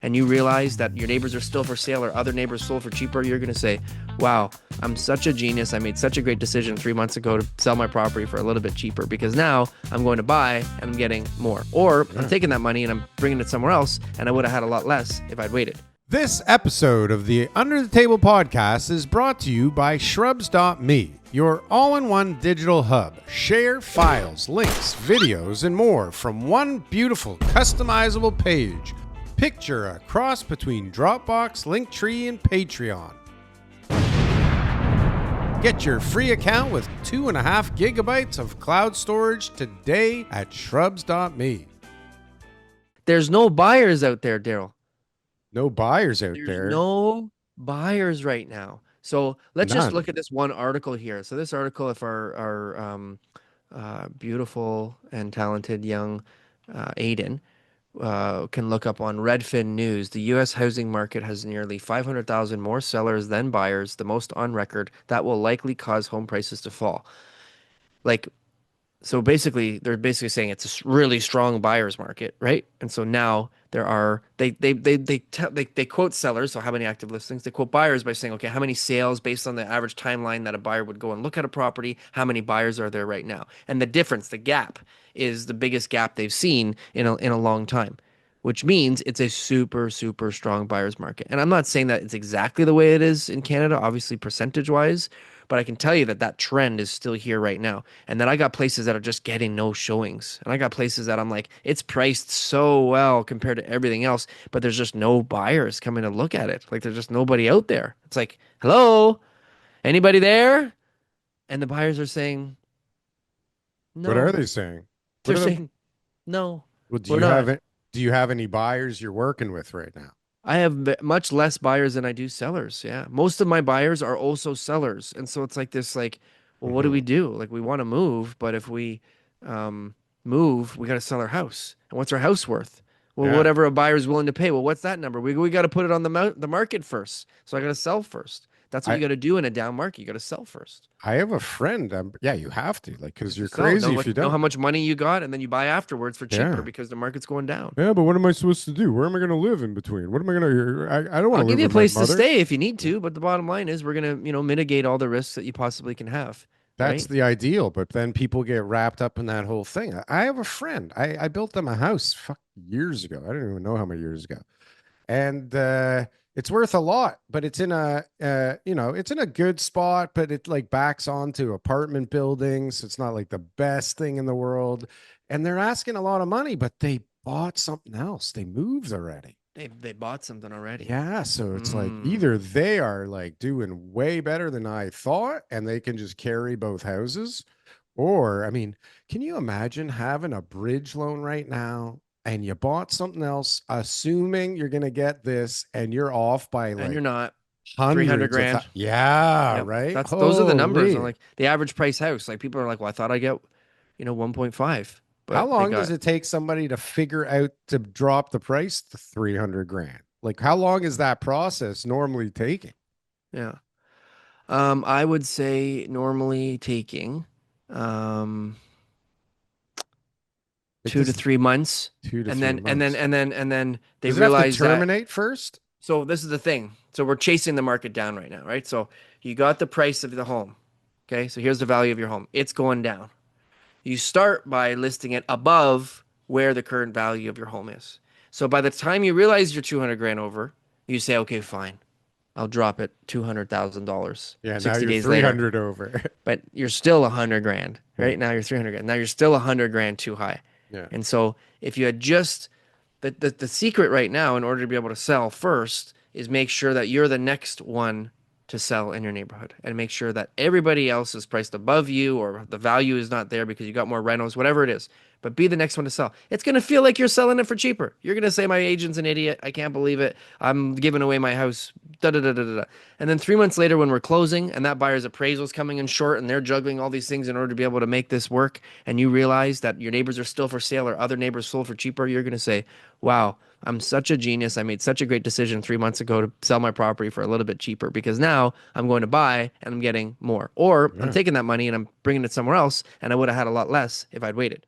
and you realize that your neighbors are still for sale or other neighbors sold for cheaper, you're going to say, wow, I'm such a genius. I made such a great decision 3 months ago to sell my property for a little bit cheaper because now I'm going to buy and I'm getting more. Or I'm Yeah. taking that money and I'm bringing it somewhere else and I would have had a lot less if I'd waited. This episode of the Under the Table podcast is brought to you by Shrubs.me, your all-in-one digital hub. Share files, links, videos, and more from one beautiful customizable page. Picture a cross between Dropbox, Linktree, and Patreon. Get your free account with 2.5 gigabytes of cloud storage today at Shrubs.me. There's no buyers out there, Darryl. No buyers out There's there. no buyers right now. So let's just None. look at this one article here. So this article, if our beautiful and talented young Aiden can look up on Redfin News, the U.S. housing market has nearly 500,000 more sellers than buyers, the most on record. That will likely cause home prices to fall. Like, so basically, they're basically saying it's a really strong buyer's market, right? And so now there are they quote sellers, so how many active listings? They quote buyers by saying, okay, how many sales based on the average timeline that a buyer would go and look at a property? How many buyers are there right now? And the difference, the gap, is the biggest gap they've seen in a long time, which means it's a super strong buyer's market. And I'm not saying that it's exactly the way it is in Canada, obviously percentage wise, but I can tell you that that trend is still here right now. And then I got places that are just getting no showings. And I got places that I'm like, it's priced so well compared to everything else, but there's just no buyers coming to look at it. Like there's just nobody out there. It's like, hello, anybody there? And the buyers are saying, What are no. they saying? They're What are the saying, no, Well, we're not. do you have any buyers you're working with right now? I have much less buyers than I do sellers. Yeah. Most of my buyers are also sellers. And so it's like this, like, well, what do Hmm. we do? Like, we want to move, but if we um, move, we got to sell our house. And what's our house worth? Well, Yeah. whatever a buyer's willing to pay. Well, what's that number? We got to put it on the market first. So I got to sell first. That's what I you got to do in a down market. You got to sell first. I have a friend. Yeah, you have to, like, You because have to you're sell. crazy if you Know don't. how much money you got, and then you buy afterwards for cheaper Yeah. because the market's going down. Yeah, but what am I supposed to do? Where am I going to live in between? What am I going to? I don't want I'll to give live you a with my place to mother. stay if you need to, but the bottom line is we're gonna, mitigate all the risks that you possibly can have, That's right? the ideal, but then people get wrapped up in that whole thing. I have a friend. I built them a house years ago. I don't even know how many years ago, and it's worth a lot. But it's in it's in a good spot, but it like backs onto apartment buildings. It's not like the best thing in the world, and they're asking a lot of money. But they bought something else. They moved already. They bought something already. Yeah, so it's like Mm. either they are like doing way better than I thought, and they can just carry both houses, or I mean, can you imagine having a bridge loan right now and you bought something else, assuming you're gonna get this, and you're off by And you're like not 300 hundreds of grand. yeah, Yep. right? Those are the numbers on Holy. like the average price house. Like people are like, well, I thought I get, 1.5, How but they long does got, it take somebody to figure out to drop the price to 300 grand? Like, how long is that process normally taking? yeah. I would say normally taking, um, It 2 to 3 months, two to and three then and then months. and then and then they Does it have to realize that. terminate first? So this is the thing. So we're chasing the market down right now, right? So you got the price of the home. Okay. So here's the value of your home. It's going down. You start by listing it above where the current value of your home is. So by the time you realize you're 200 grand over, you say, okay, fine. I'll drop it $200,000 Yeah, now 60 you're days later. 300 over. But you're still 100 grand, Yeah. right? Now you're 300 grand. Now you're still 100 grand too high. Yeah. And so if you adjust the secret right now in order to be able to sell first is make sure that you're the next one to sell in your neighborhood and make sure that everybody else is priced above you or the value is not there because you got more rentals, whatever it is. But be the next one to sell. It's going to feel like you're selling it for cheaper. You're going to say, my agent's an idiot. I can't believe it. I'm giving away my house. Da, da, da, da, da. And then 3 months later, when we're closing and that buyer's appraisal is coming in short and they're juggling all these things in order to be able to make this work, and you realize that your neighbors are still for sale or other neighbors sold for cheaper, you're going to say, wow, I'm such a genius. I made such a great decision 3 months ago to sell my property for a little bit cheaper because now I'm going to buy and I'm getting more. Or I'm Yeah. taking that money and I'm bringing it somewhere else and I would have had a lot less if I'd waited.